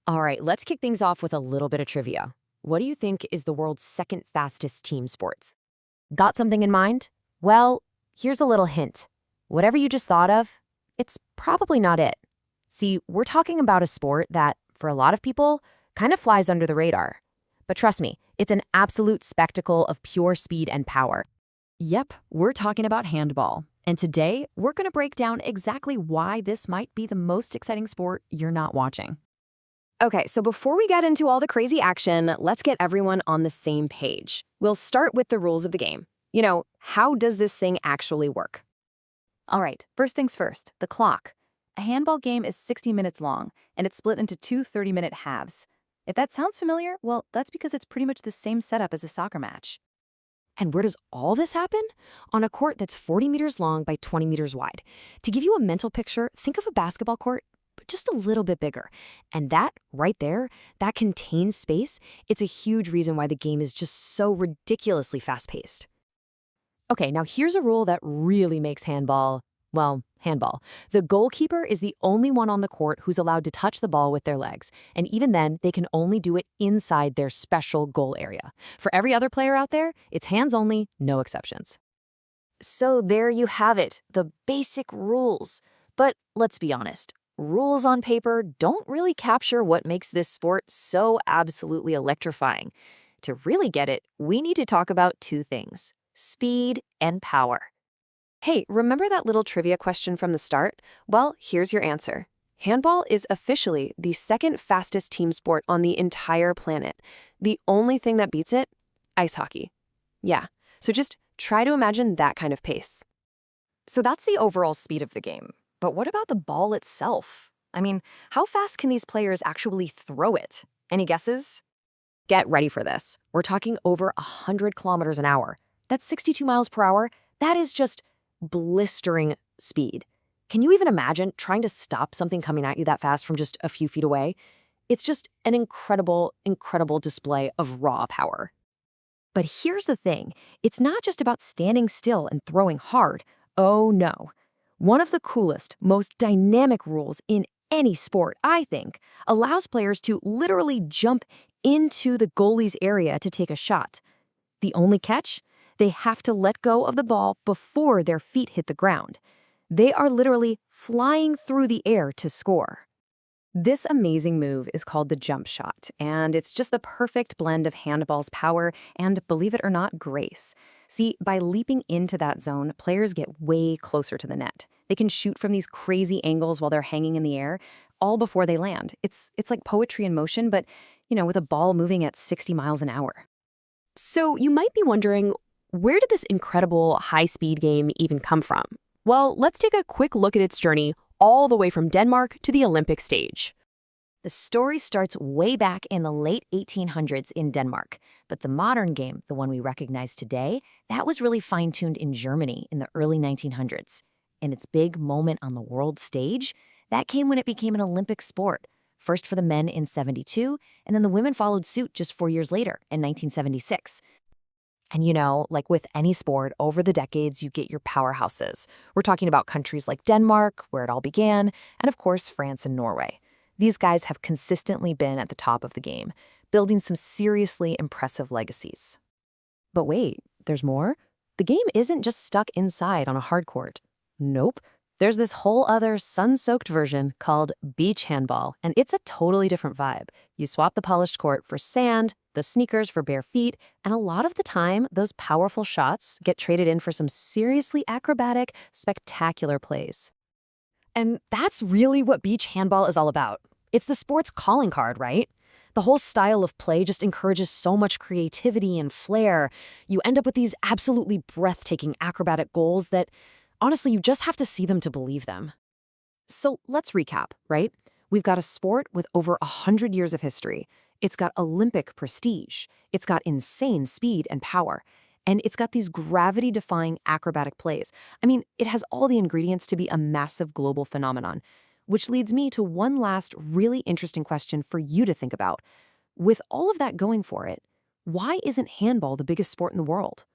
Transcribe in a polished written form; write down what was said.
All right, let's kick things off with a little bit of trivia. What do you think is the world's second fastest team sport? Got something in mind? Well, here's a little hint. Whatever you just thought of, it's probably not it. See, we're talking about a sport that, for a lot of people, kind of flies under the radar. But trust me, it's an absolute spectacle of pure speed and power. Yep, we're talking about handball. And today, we're going to break down exactly why this might be the most exciting sport you're not watching. Okay, so before we get into all the crazy action, let's get everyone on the same page. We'll start with the rules of the game. How does this thing actually work? All right, first things first, the clock. A handball game is 60 minutes long, and it's split into two 30-minute halves. If that sounds familiar, well, that's because it's pretty much the same setup as a soccer match. And where does all this happen? On a court that's 40 meters long by 20 meters wide. To give you a mental picture, think of a basketball court, but just a little bit bigger. And that, right there, that contained space, it's a huge reason why the game is just so ridiculously fast-paced. Okay, now here's a rule that really makes handball. The goalkeeper is the only one on the court who's allowed to touch the ball with their legs, and even then, they can only do it inside their special goal area. For every other player out there, it's hands only, no exceptions. So there you have it, the basic rules. But let's be honest, rules on paper don't really capture what makes this sport so absolutely electrifying. To really get it, we need to talk about two things: speed and power. Hey, remember that little trivia question from the start? Well, here's your answer. Handball is officially the second fastest team sport on the entire planet. The only thing that beats it? Ice hockey. Yeah, so just try to imagine that kind of pace. So that's the overall speed of the game. But what about the ball itself? I mean, how fast can these players actually throw it? Any guesses? Get ready for this. We're talking over 100 kilometers an hour. That's 62 miles per hour. That is just blistering speed. Can you even imagine trying to stop something coming at you that fast from just a few feet away? It's just an incredible, incredible display of raw power. But here's the thing. It's not just about standing still and throwing hard. Oh no. One of the coolest, most dynamic rules in any sport, I think, allows players to literally jump into the goalie's area to take a shot. The only catch? They have to let go of the ball before their feet hit the ground. They are literally flying through the air to score. This amazing move is called the jump shot, and it's just the perfect blend of handball's power and, believe it or not, grace. See, by leaping into that zone, players get way closer to the net. They can shoot from these crazy angles while they're hanging in the air, all before they land. It's like poetry in motion, but, with a ball moving at 60 miles an hour. So you might be wondering, where did this incredible high-speed game even come from? Well, let's take a quick look at its journey all the way from Denmark to the Olympic stage. The story starts way back in the late 1800s in Denmark, but the modern game, the one we recognize today, that was really fine-tuned in Germany in the early 1900s. And its big moment on the world stage, that came when it became an Olympic sport, first for the men in '72, and then the women followed suit just 4 years later in 1976. And like with any sport, over the decades, you get your powerhouses. We're talking about countries like Denmark, where it all began, and of course, France and Norway. These guys have consistently been at the top of the game, building some seriously impressive legacies. But wait, there's more? The game isn't just stuck inside on a hard court. Nope. There's this whole other sun-soaked version called beach handball, and it's a totally different vibe. You swap the polished court for sand, the sneakers for bare feet, and a lot of the time, those powerful shots get traded in for some seriously acrobatic, spectacular plays. And that's really what beach handball is all about. It's the sport's calling card, right? The whole style of play just encourages so much creativity and flair. You end up with these absolutely breathtaking acrobatic goals that, honestly, you just have to see them to believe them. So let's recap, right? We've got a sport with over 100 years of history. It's got Olympic prestige. It's got insane speed and power. And it's got these gravity-defying acrobatic plays. I mean, it has all the ingredients to be a massive global phenomenon. Which leads me to one last really interesting question for you to think about. With all of that going for it, why isn't handball the biggest sport in the world?